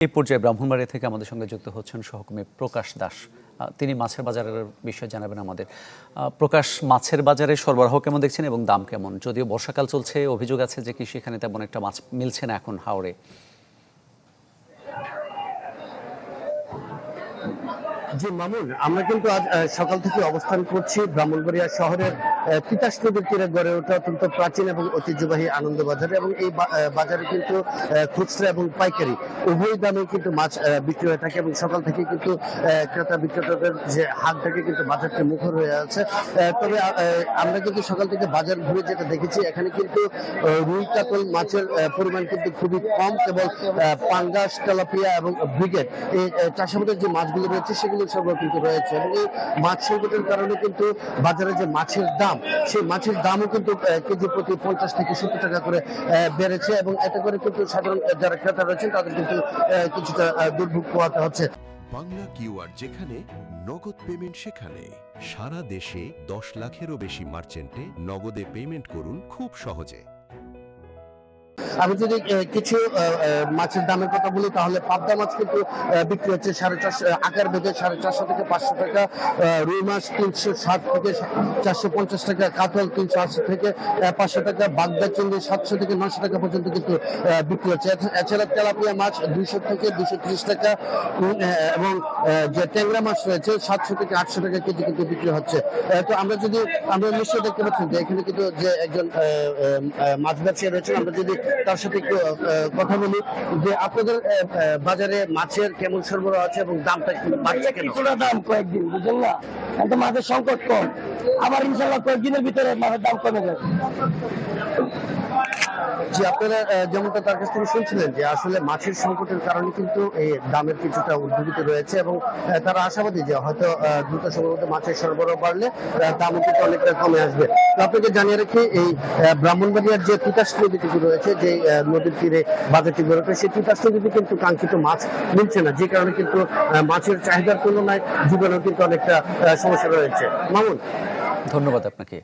এই পর্যায়ে ব্রাহ্মণবাড়িয়া থেকে আমাদের সঙ্গে যুক্ত হচ্ছেন সহকর্মী প্রকাশ দাস। তিনি মাছের বাজারের বিষয়ে জানাবেন আমাদের। প্রকাশ, মাছের বাজারে সরবরাহ কেমন দেখছেন এবং দাম কেমন? যদিও বর্ষাকাল চলছে, অভিযোগ আছে যে কি সেখানে তেমন একটা মাছ মিলছে না এখন হাওড়ে। জি মামুন, আমরা কিন্তু আজ সকাল থেকে অবস্থান করছি ব্রাহ্মণবাড়িয়া শহরের তিতাস নদীর তীরে গড়ে ওঠা অত্যন্ত প্রাচীন এবং ঐতিহ্যবাহী আনন্দ বাজারে, এবং এই বাজারে কিন্তু খুচরা এবং পাইকারি উভয় দামে কিন্তু মাছ বিক্রি হয়ে থাকে, এবং সকাল থেকে কিন্তু ক্রেতা বিক্রেতাদের যে হাট থেকে কিন্তু বাজারটি মুখর হয়ে আছে। তবে আমরা কিন্তু সকাল থেকে বাজার ঘুরে যেটা দেখেছি, এখানে কিন্তু রুই কাতল মাছের পরিমাণ কিন্তু খুবই কম, কেবল পাঙ্গাস, তেলাপিয়া এবং ব্রিগেড এই চাষাবাদের যে মাছগুলো রয়েছে সেগুলো সরবরাহ কিন্তু রয়েছে। এবং এই মাছ সংকটের কারণে কিন্তু বাজারে যে মাছের দাম, সেই মাছের দামও কিন্তু কেজি প্রতি 50 থেকে 70 টাকা করে বেড়েছে, এবং এতে করে কিন্তু সাধারণ যারা ক্রেতা রয়েছেন তাদের কিন্তু কিছুটা দুর্ভোগ পোহাতে হচ্ছে। বাংলা কিউআর, যেখানে নগদ পেমেন্ট সেখানে। সারা দেশে 10 লাখেরও বেশি মার্চেন্টে নগদে পেমেন্ট করুন খুব সহজে। আমি যদি কিছু মাছের দামের কথা বলি, তাহলে পাবদা মাছ কিন্তু বিক্রি হচ্ছে 450 আকার ভেদে 450 থেকে 500 টাকা, রুই মাছ 360 থেকে 450 টাকা, কাতল 380 থেকে 500 টাকা, বাগদা চিংড়ি 700 থেকে 900 টাকা পর্যন্ত কিন্তু বিক্রি হচ্ছে। এছাড়া তেলাপিয়া মাছ 200 থেকে 230 টাকা, এবং যে ট্যাংরা মাছ রয়েছে 700 থেকে 800 টাকা কেজি কিন্তু বিক্রি হচ্ছে। তো আমরা নিশ্চয়ই দেখতে পাচ্ছি যে এখানে কিন্তু যে একজন মাছ ব্যবসায়ী রয়েছেন, আমরা যদি তার সাথে একটু কথা বলি যে আপনাদের বাজারে মাছের কেমন সরবরাহ আছে এবং দামটা বাড়ছে কেন? কিছুটা দাম কয়েকদিন, বুঝলেন না, কিন্তু মাছের সংকট কম, আবার ইনশাল্লাহ কয়েকদিনের ভিতরে মাছের দাম কমে যাবে। যে আপনারা যেমনটা তার কাছ থেকে শুনছিলেন যে আসলে মাছের সংকটের কারণে কিন্তু এই দামের কিছুটা ঊর্ধ্বগতি রয়েছে, এবং তারা আশাবাদী যে হয়তো দ্রুত সময়ের মাছের সরবরাহ বাড়লে দামও কিন্তু অনেকটা কমে আসবে। তো আপনাকে জানিয়ে রাখি, এই ব্রাহ্মণবাড়িয়ার যে তিতাস নদীটুকু রয়েছে, যে নদীর তীরে বাজারটি গড়ে ওঠে, সেই তিতাস নদীতে কিন্তু কাঙ্ক্ষিত মাছ মিলছে না, যে কারণে কিন্তু মাছের চাহিদার তুলনায় জীবনেও কিন্তু অনেকটা সমস্যা রয়েছে। মামুন, ধন্যবাদ আপনাকে।